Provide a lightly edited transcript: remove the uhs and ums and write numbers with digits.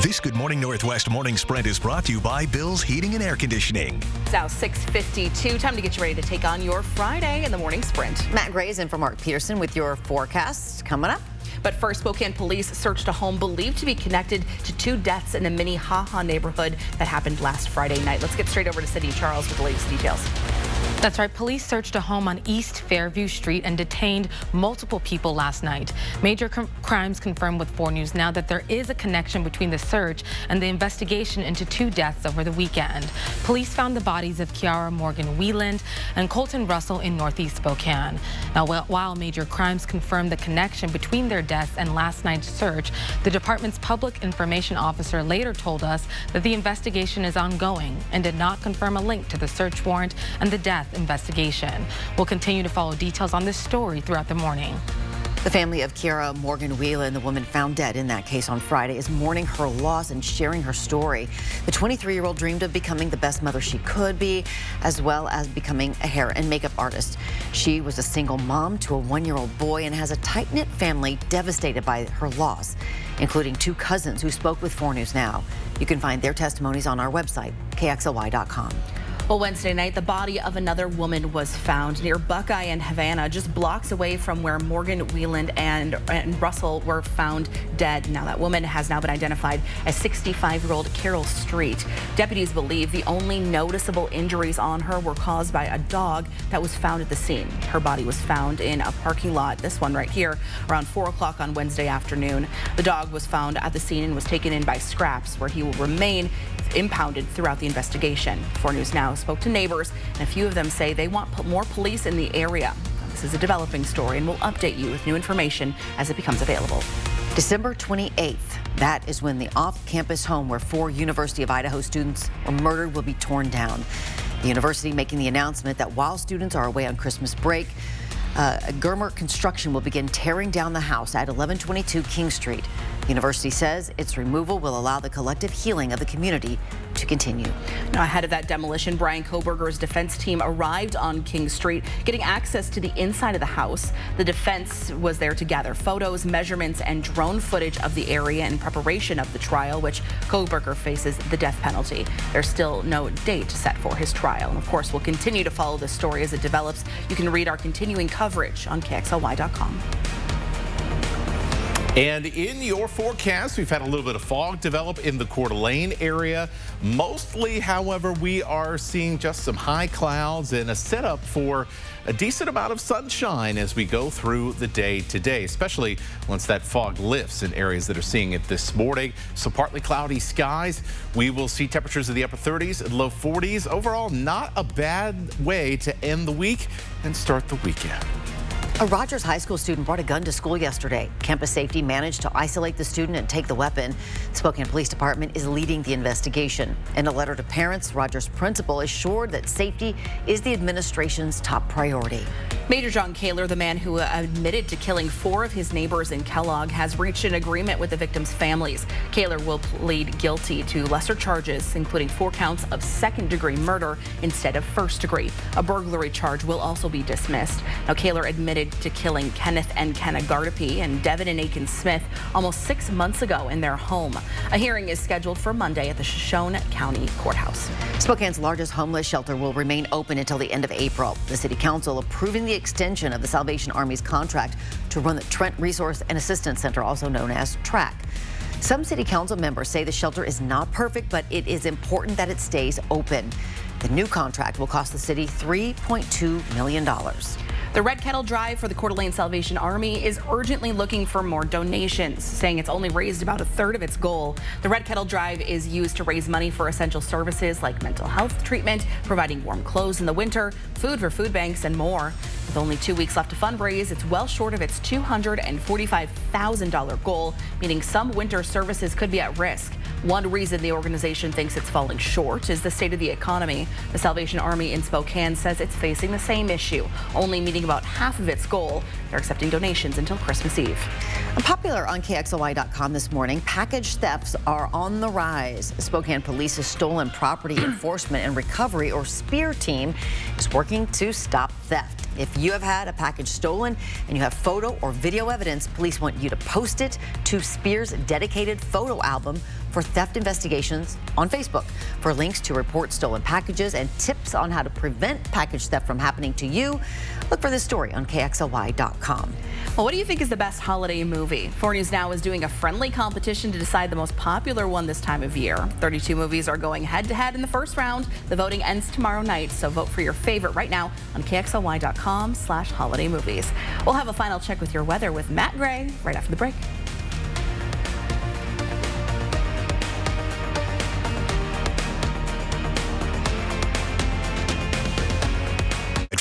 This Good Morning Northwest Morning Sprint is brought to you by Bill's Heating and Air Conditioning. It's now 6:52. Time to get you ready to take on your Friday in the morning sprint. Matt Gray is in for Mark Peterson with your forecast coming up. But first, Spokane police searched a home believed to be connected to two deaths in a Minnehaha neighborhood that happened last Friday night. Let's get straight over to City Charles with the latest details. That's right. Police searched a home on East Fairview Street and detained multiple people last night. Major Crimes confirmed with 4 News Now that there is a connection between the search and the investigation into 2 deaths over the weekend. Police found the bodies of Kiara Morgan Wieland and Colton Russell in Northeast Spokane. Now, while Major Crimes confirmed the connection between their deaths and last night's search, the department's public information officer later told us that the investigation is ongoing and did not confirm a link to the search warrant and the death investigation. We'll continue to follow details on this story throughout the morning. The family of Kiara Morgan Wieland, the woman found dead in that case on Friday, is mourning her loss and sharing her story. The 23-year-old dreamed of becoming the best mother she could be, as well as becoming a hair and makeup artist. She was a single mom to a 1-year-old boy and has a tight-knit family devastated by her loss, including 2 cousins who spoke with 4 News Now. You can find their testimonies on our website, KXLY.com. Well, Wednesday night, the body of another woman was found near Buckeye and Havana, just blocks away from where Morgan Wieland and Russell were found dead. Now, that woman has now been identified as 65-year-old Carol Street. Deputies believe the only noticeable injuries on her were caused by a dog that was found at the scene. Her body was found in a parking lot, this one right here, around 4 o'clock on Wednesday afternoon. The dog was found at the scene and was taken in by Scraps, where he will remain impounded throughout the investigation. 4 News Now spoke to neighbors, and a few of them say they want more police in the area. This is a developing story, and we'll update you with new information as it becomes available. December 28th, that is when the off-campus home where 4 University of Idaho students were murdered will be torn down. The university making the announcement that while students are away on Christmas break, Germer Construction will begin tearing down the house at 1122 King Street. The university says its removal will allow the collective healing of the community to continue. Now, ahead of that demolition, Brian Koberger's defense team arrived on King Street, getting access to the inside of the house. The defense was there to gather photos, measurements, and drone footage of the area in preparation of the trial, which Koberger faces the death penalty. There's still no date set for his trial. And of course, we'll continue to follow this story as it develops. You can read our continuing coverage on KXLY.com. And in your forecast, we've had a little bit of fog develop in the Coeur d'Alene area. Mostly, however, we are seeing just some high clouds and a setup for a decent amount of sunshine as we go through the day today, especially once that fog lifts in areas that are seeing it this morning. So partly cloudy skies. We will see temperatures in the upper 30s and low 40s. Overall, not a bad way to end the week and start the weekend. A Rogers High School student brought a gun to school yesterday. Campus safety managed to isolate the student and take the weapon. The Spokane Police Department is leading the investigation. In a letter to parents, Rogers principal assured that safety is the administration's top priority. Major John Kaler, the man who admitted to killing 4 of his neighbors in Kellogg, has reached an agreement with the victims' families. Kaler will plead guilty to lesser charges, including 4 counts of second-degree murder instead of first-degree. A burglary charge will also be dismissed. Now, Kaler admitted to killing Kenneth and Kenna Gardapi and Devin and Aiken Smith almost 6 months ago in their home. A hearing is scheduled for Monday at the Shoshone County Courthouse. Spokane's largest homeless shelter will remain open until the end of April. The City Council approving the extension of the Salvation Army's contract to run the Trent Resource and Assistance Center, also known as TRAC. Some City Council members say the shelter is not perfect, but it is important that it stays open. The new contract will cost the city $3.2 million. The Red Kettle Drive for the Coeur d'Alene Salvation Army is urgently looking for more donations, saying it's only raised about 1/3 of its goal. The Red Kettle Drive is used to raise money for essential services like mental health treatment, providing warm clothes in the winter, food for food banks, and more. With only 2 weeks left to fundraise, it's well short of its $245,000 goal, meaning some winter services could be at risk. One reason the organization thinks it's falling short is the state of the economy. The Salvation Army in Spokane says it's facing the same issue, only meeting about half of its goal. They're accepting donations until Christmas Eve. Popular on KXLY.com this morning, package thefts are on the rise. Spokane Police's Stolen Property Enforcement and Recovery, or SPEAR team, is working to stop theft. If you have had a package stolen and you have photo or video evidence, police want you to post it to SPEAR's dedicated photo album, for theft investigations on Facebook. For links to report stolen packages and tips on how to prevent package theft from happening to you, look for this story on KXLY.com. Well, what do you think is the best holiday movie? 4 News Now is doing a friendly competition to decide the most popular one this time of year. 32 movies are going head-to-head in the first round. The voting ends tomorrow night, so vote for your favorite right now on KXLY.com/holidaymovies. We'll have a final check with your weather with Matt Gray right after the break.